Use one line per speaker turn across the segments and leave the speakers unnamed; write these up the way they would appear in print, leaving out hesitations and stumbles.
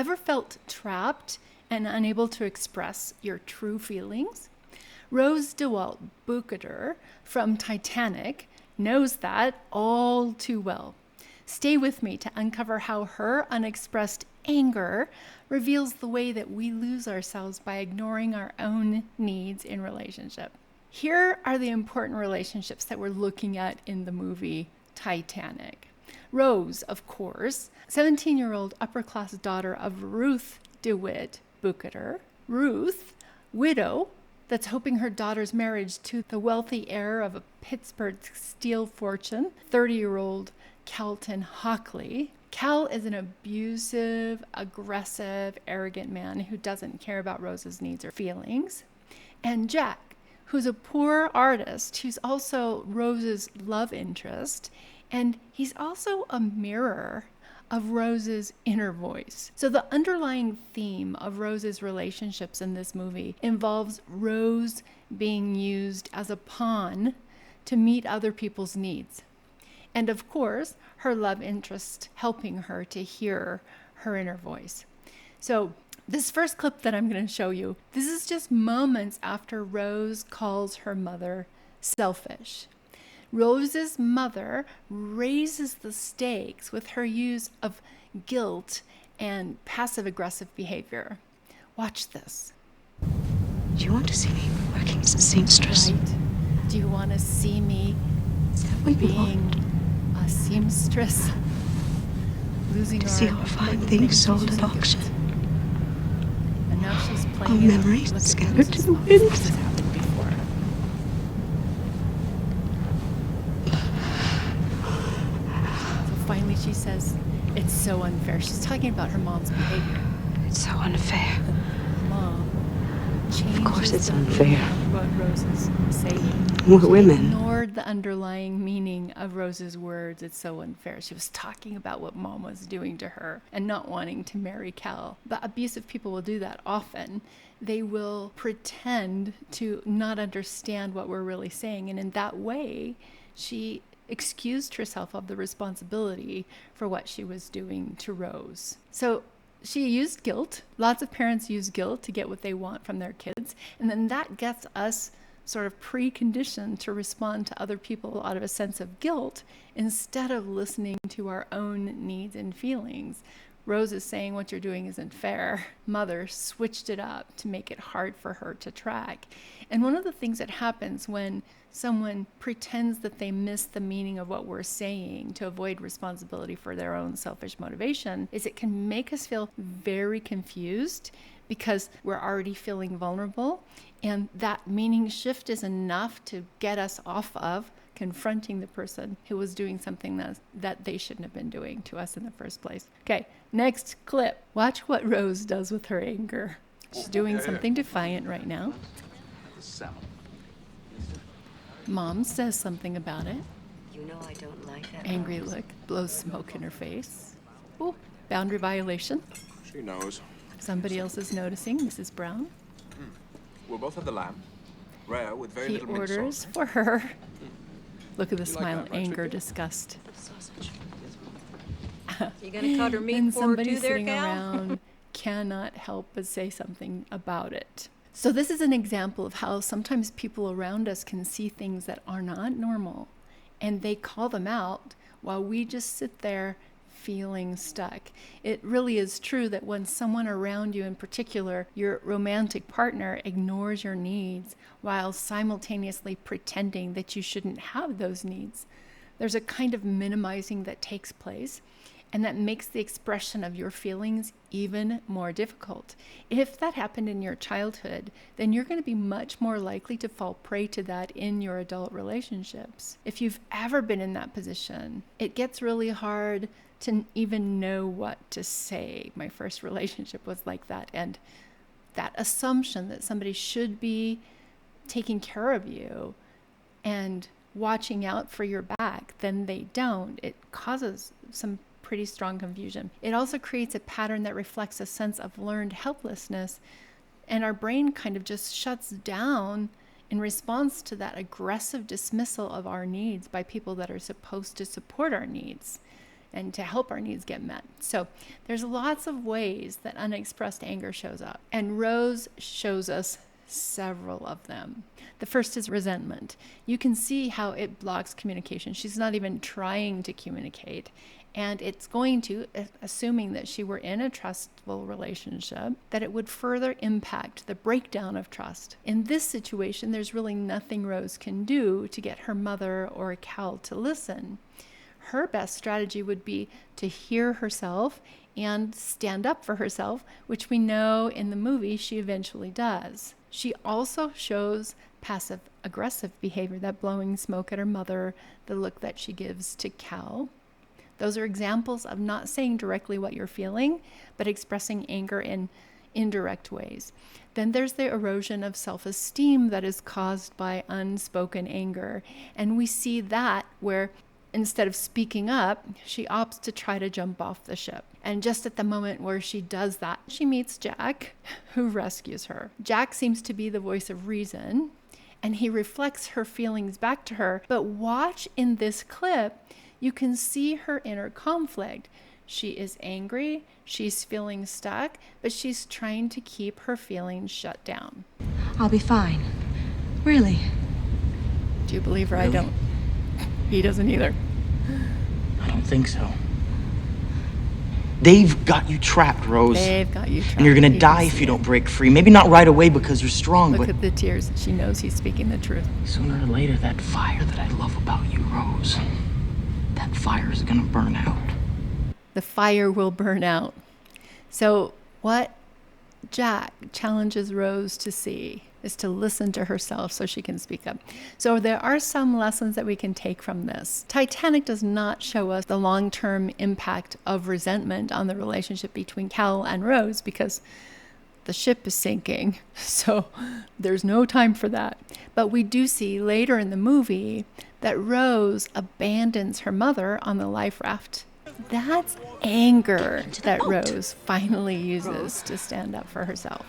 Ever felt trapped and unable to express your true feelings? Rose DeWalt Bukater from Titanic knows that all too well. Stay with me to uncover how her unexpressed anger reveals the way that we lose ourselves by ignoring our own needs in relationship. Here are the important relationships that we're looking at in the movie Titanic. Rose, of course, 17-year-old upper-class daughter of Ruth DeWitt Bukater. Ruth, widow, that's hoping her daughter's marriage to the wealthy heir of a Pittsburgh steel fortune, 30-year-old Kelton Hockley. Cal is an abusive, aggressive, arrogant man who doesn't care about Rose's needs or feelings. And Jack, who's a poor artist who's also Rose's love interest, and he's also a mirror of Rose's inner voice. So the underlying theme of Rose's relationships in this movie involves Rose being used as a pawn to meet other people's needs. And of course, her love interest helping her to hear her inner voice. So this first clip that I'm going to show you, this is just moments after Rose calls her mother selfish. Rose's mother raises the stakes with her use of guilt and passive-aggressive behavior. Watch this.
Do you want to see me working as a seamstress?
Right. Do you want to see me being a seamstress? Losing
to see our fine things sold at auction.
And now she's
Our
playing
memories scattered to the wind.
This has happened before. So finally she says, it's so unfair. She's talking about her mom's behavior.
It's so unfair.
Mom changes
Of course it's
the
unfair.
meaning of what Rose is saying.
We're
She
women.
ignored the underlying meaning of Rose's words. It's so unfair. She was talking about what mom was doing to her and not wanting to marry Cal. But abusive people will do that often. They will pretend to not understand what we're really saying. And in that way, she excused herself of the responsibility for what she was doing to Rose. So she used guilt. Lots of parents use guilt to get what they want from their kids. And then that gets us sort of preconditioned to respond to other people out of a sense of guilt instead of listening to our own needs and feelings. Rose is saying what you're doing isn't fair. Mother switched it up to make it hard for her to track. And one of the things that happens when someone pretends that they miss the meaning of what we're saying to avoid responsibility for their own selfish motivation is it can make us feel very confused because we're already feeling vulnerable, and that meaning shift is enough to get us off of confronting the person who was doing something that they shouldn't have been doing to us in the first place. Okay, next clip. Watch what Rose does with her anger. She's doing something defiant right now. Mom says something about it.
You know I don't like that.
Angry look, blows smoke in her face. Oh, boundary violation.
She knows.
Somebody else is noticing, Mrs. Brown.
We'll both have the lamb. Rare with very
He
little mint
orders
sauce.
for her. Look at the
You like
smile,
that, right,
anger,
Vicky?
disgust.
Sausage.
You gonna cut her meat
And
forward
somebody
too there,
sitting
Cal?
around cannot help but say something about it. So this is an example of how sometimes people around us can see things that are not normal, and they call them out while we just sit there feeling stuck. It really is true that when someone around you, in particular your romantic partner, ignores your needs while simultaneously pretending that you shouldn't have those needs, there's a kind of minimizing that takes place, and that makes the expression of your feelings even more difficult. If that happened in your childhood, then you're going to be much more likely to fall prey to that in your adult relationships. If you've ever been in that position, it gets really hard to even know what to say. My first relationship was like that, and that assumption that somebody should be taking care of you and watching out for your back, then they don't. It causes some pretty strong confusion. It also creates a pattern that reflects a sense of learned helplessness, and our brain kind of just shuts down in response to that aggressive dismissal of our needs by people that are supposed to support our needs. and to help our needs get met. So there's lots of ways that unexpressed anger shows up. And Rose shows us several of them. The first is resentment. You can see how it blocks communication. She's not even trying to communicate. And it's going to, assuming that she were in a trustful relationship, that it would further impact the breakdown of trust. In this situation, there's really nothing Rose can do to get her mother or Cal to listen. Her best strategy would be to hear herself and stand up for herself, which we know in the movie she eventually does. She also shows passive-aggressive behavior, that blowing smoke at her mother, the look that she gives to Cal. Those are examples of not saying directly what you're feeling, but expressing anger in indirect ways. Then there's the erosion of self-esteem that is caused by unspoken anger. And we see that where instead of speaking up, she opts to try to jump off the ship. And just at the moment where she does that, she meets Jack, who rescues her. Jack seems to be the voice of reason, and he reflects her feelings back to her. But watch in this clip, you can see her inner conflict. She is angry, she's feeling stuck, but she's trying to keep her feelings shut down.
I'll be fine. Really.
Do you believe her?
Really?
I don't. He doesn't either.
I don't think so. They've got you trapped, Rose.
They've got you trapped.
And you're gonna
You can
die if
see
you
it.
don't break free. Maybe not right away because you're strong,
Look
but
at the tears. She knows he's speaking the truth.
sooner or later, that fire that I love about you, Rose, that fire is gonna burn out.
The fire will burn out. So what Jack challenges Rose to see is to listen to herself so she can speak up. So there are some lessons that we can take from this. Titanic does not show us the long-term impact of resentment on the relationship between Cal and Rose because the ship is sinking. So there's no time for that. But we do see later in the movie that Rose abandons her mother on the life raft. That's anger that Rose finally uses to stand up for herself.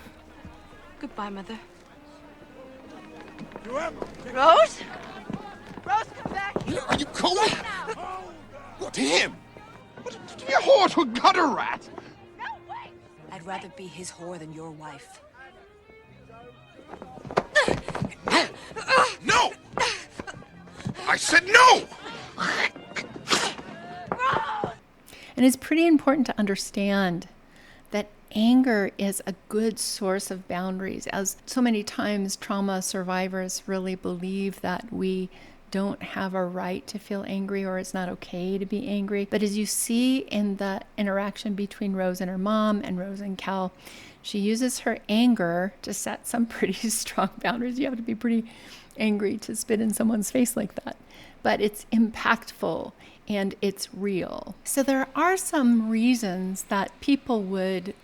Goodbye, Mother.
Rose? Rose, come back!
Are you cold? What, to him? What, to be a whore to a gutter rat?
No, wait!
I'd rather be his whore than your wife.
No! I said no!
And it's pretty important to understand that anger is a good source of boundaries, as so many times trauma survivors really believe that we don't have a right to feel angry or it's not okay to be angry. But as you see in the interaction between Rose and her mom and Rose and Cal, she uses her anger to set some pretty strong boundaries. You have to be pretty angry to spit in someone's face like that. But it's impactful and it's real. So there are some reasons that people would,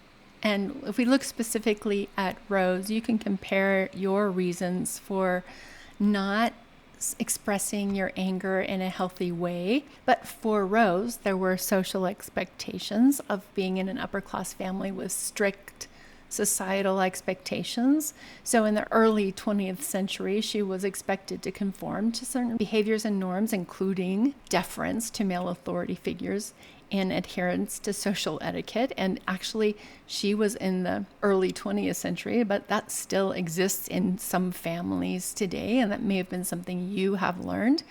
and if we look specifically at Rose, you can compare your reasons for not expressing your anger in a healthy way. But for Rose, there were social expectations of being in an upper class family with strict societal expectations. So in the early 20th century, she was expected to conform to certain behaviors and norms, including deference to male authority figures and adherence to social etiquette. And actually, she was in the early 20th century, but that still exists in some families today. And that may have been something you have learned,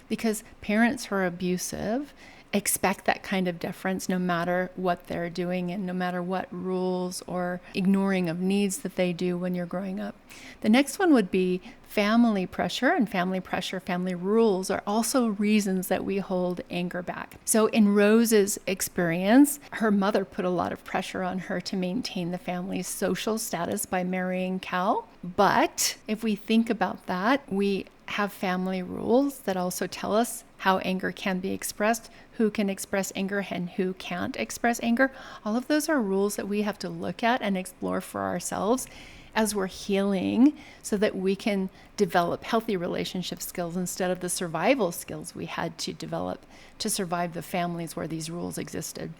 because parents who are abusive expect that kind of deference no matter what they're doing and no matter what rules or ignoring of needs that they do when you're growing up. The next one would be family pressure, and family pressure, family rules are also reasons that we hold anger back. So in Rose's experience, her mother put a lot of pressure on her to maintain the family's social status by marrying Cal. But if we think about that, we have family rules that also tell us how anger can be expressed, who can express anger and who can't express anger. All of those are rules that we have to look at and explore for ourselves as we're healing so that we can develop healthy relationship skills instead of the survival skills we had to develop to survive the families where these rules existed.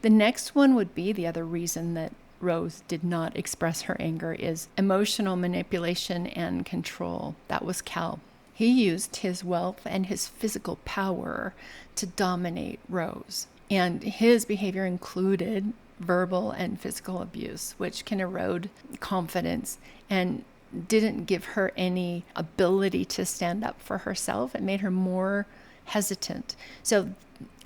The next one would be the other reason that Rose did not express her anger is emotional manipulation and control. That was Cal. He used his wealth and his physical power to dominate Rose. And his behavior included verbal and physical abuse, which can erode confidence and didn't give her any ability to stand up for herself. It made her more hesitant. So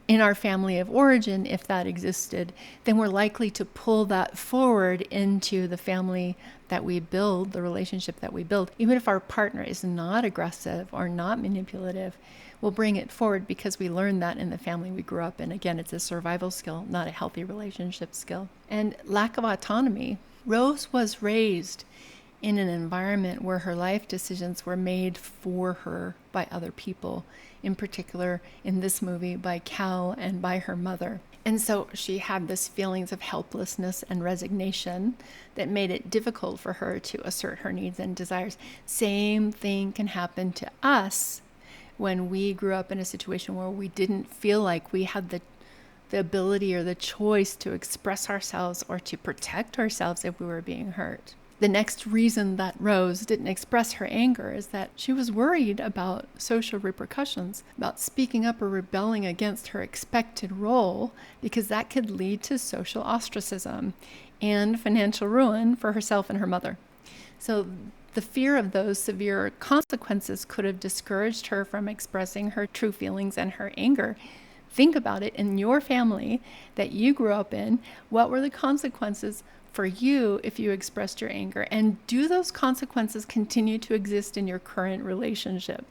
in our family of origin, if that existed, then we're likely to pull that forward into the family that we build, the relationship that we build. Even if our partner is not aggressive or not manipulative, we'll bring it forward because we learned that in the family we grew up in. Again, it's a survival skill, not a healthy relationship skill. And lack of autonomy. Rose was raised in an environment where her life decisions were made for her by other people, in particular in this movie by Cal and by her mother. And so she had this feelings of helplessness and resignation that made it difficult for her to assert her needs and desires. Same thing can happen to us when we grew up in a situation where we didn't feel like we had the ability or the choice to express ourselves or to protect ourselves if we were being hurt. The next reason that Rose didn't express her anger is that she was worried about social repercussions, about speaking up or rebelling against her expected role, because that could lead to social ostracism and financial ruin for herself and her mother. So the fear of those severe consequences could have discouraged her from expressing her true feelings and her anger. Think about it in your family that you grew up in. What were the consequences for you if you expressed your anger? And do those consequences continue to exist in your current relationship?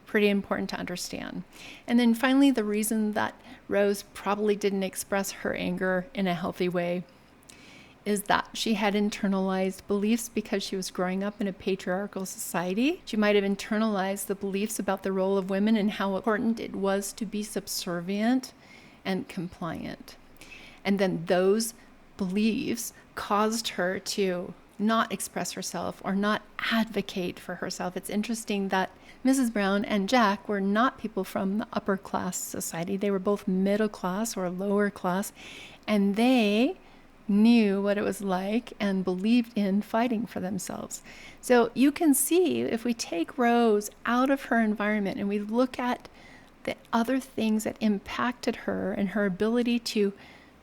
Pretty important to understand. And then finally, the reason that Rose probably didn't express her anger in a healthy way is that she had internalized beliefs because she was growing up in a patriarchal society. She might have internalized the beliefs about the role of women and how important it was to be subservient and compliant. And then those beliefs caused her to not express herself or not advocate for herself. It's interesting that Mrs. Brown and Jack were not people from the upper class society. They were both middle class or lower class, and they knew what it was like and believed in fighting for themselves. So you can see, if we take Rose out of her environment and we look at the other things that impacted her and her ability to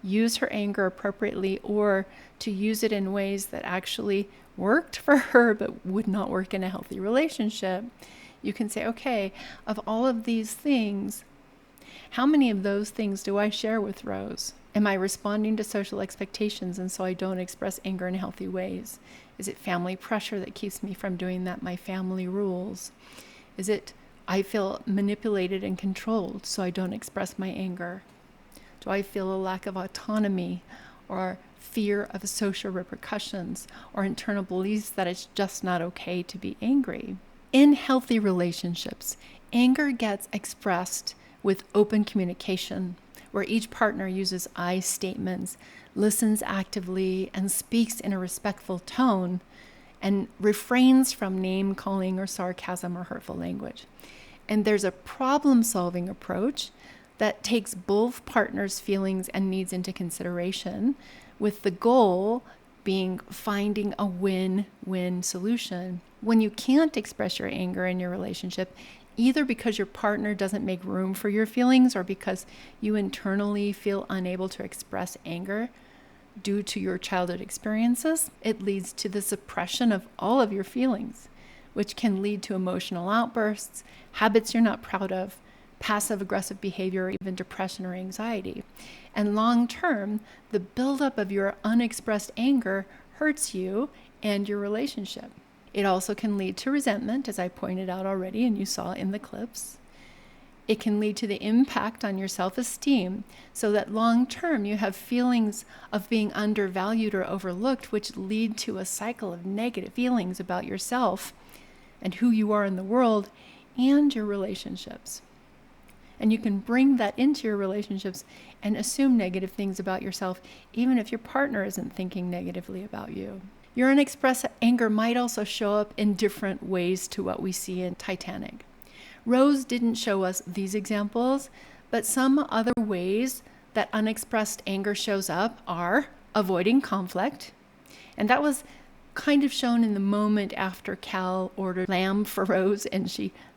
use her anger appropriately or to use it in ways that actually worked for her but would not work in a healthy relationship, you can say, okay, of all of these things, how many of those things do I share with Rose? Am I responding to social expectations and so I don't express anger in healthy ways? Is it family pressure that keeps me from doing that? My family rules? Is it I feel manipulated and controlled so I don't express my anger? Do I feel a lack of autonomy or fear of social repercussions or internal beliefs that it's just not okay to be angry? In healthy relationships, anger gets expressed with open communication, where each partner uses I statements, listens actively, and speaks in a respectful tone, and refrains from name-calling or sarcasm or hurtful language. And there's a problem-solving approach that takes both partners' feelings and needs into consideration, with the goal being finding a win-win solution. When you can't express your anger in your relationship, either because your partner doesn't make room for your feelings or because you internally feel unable to express anger due to your childhood experiences, it leads to the suppression of all of your feelings, which can lead to emotional outbursts, habits you're not proud of, passive-aggressive behavior, or even depression or anxiety. And long-term, the buildup of your unexpressed anger hurts you and your relationship. It also can lead to resentment, as I pointed out already and you saw in the clips. It can lead to the impact on your self-esteem, so that long-term you have feelings of being undervalued or overlooked, which lead to a cycle of negative feelings about yourself and who you are in the world and your relationships. And you can bring that into your relationships and assume negative things about yourself, even if your partner isn't thinking negatively about you. Your unexpressed anger might also show up in different ways to what we see in Titanic. Rose didn't show us these examples, but some other ways that unexpressed anger shows up are avoiding conflict. And that was kind of shown in the moment after Cal ordered lamb for Rose and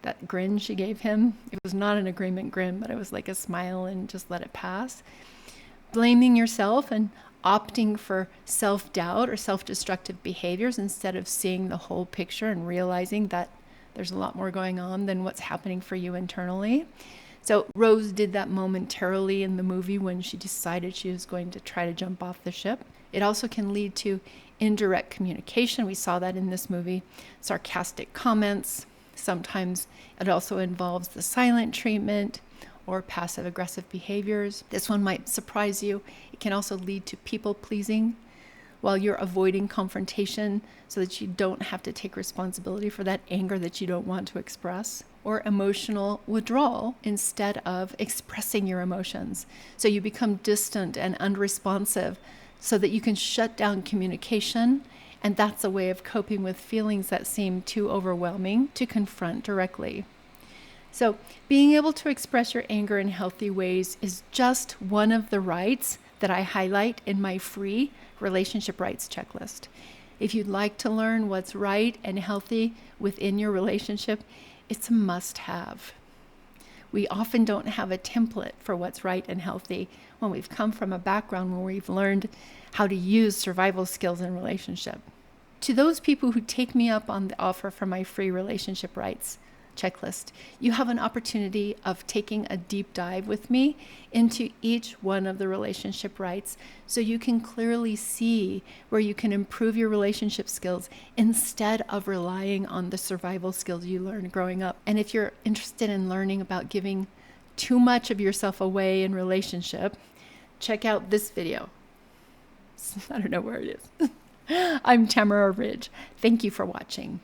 that grin she gave him. It was not an agreement grin, but it was like a smile and just let it pass. blaming yourself and opting for self-doubt or self-destructive behaviors instead of seeing the whole picture and realizing that there's a lot more going on than what's happening for you internally. So Rose did that momentarily in the movie when she decided she was going to try to jump off the ship. It also can lead to indirect communication. We saw that in this movie. Sarcastic comments. Sometimes it also involves the silent treatment or passive-aggressive behaviors. This one might surprise you. It can also lead to people-pleasing while you're avoiding confrontation so that you don't have to take responsibility for that anger that you don't want to express, or emotional withdrawal instead of expressing your emotions. So you become distant and unresponsive so that you can shut down communication, and that's a way of coping with feelings that seem too overwhelming to confront directly. So being able to express your anger in healthy ways is just one of the rights that I highlight in my free relationship rights checklist. If you'd like to learn what's right and healthy within your relationship, it's a must-have. We often don't have a template for what's right and healthy when we've come from a background where we've learned how to use survival skills in relationship. To those people who take me up on the offer for my free relationship rights checklist, you have an opportunity of taking a deep dive with me into each one of the relationship rights so you can clearly see where you can improve your relationship skills instead of relying on the survival skills you learned growing up. And if you're interested in learning about giving too much of yourself away in relationship, check out this video. I don't know where it is. I'm Tamara Ridge. Thank you for watching.